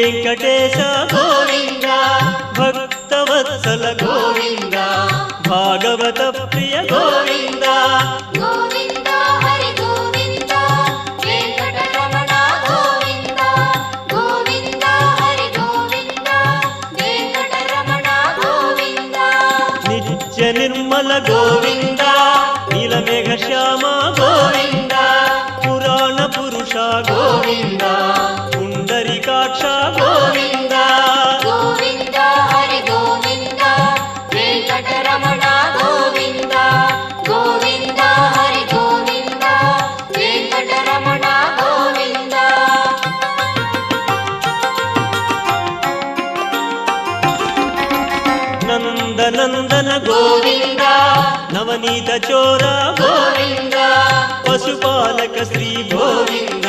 వెంకటేశ గోవింద భక్తవత్సల గోవింద భాగవత ప్రియ గోవింద గోవింద హరి గోవింద వెంకటరమణ గోవింద గోవింద హరి గోవింద వెంకటరమణ గోవింద నిత్య నిర్మల గోవింద నీలమేఘ శ్యామ గోవింద పురాణ పురుష గోవింద పుండరీకాక్ష గోవింద గోవింద హరి గోవింద వెంకటరమణ గోవింద గోవింద హరి గోవింద వెంకటరమణ గోవింద నందనందన గోవింద నవనీత చోర గోవింద పశుపాలక శ్రీ గోవింద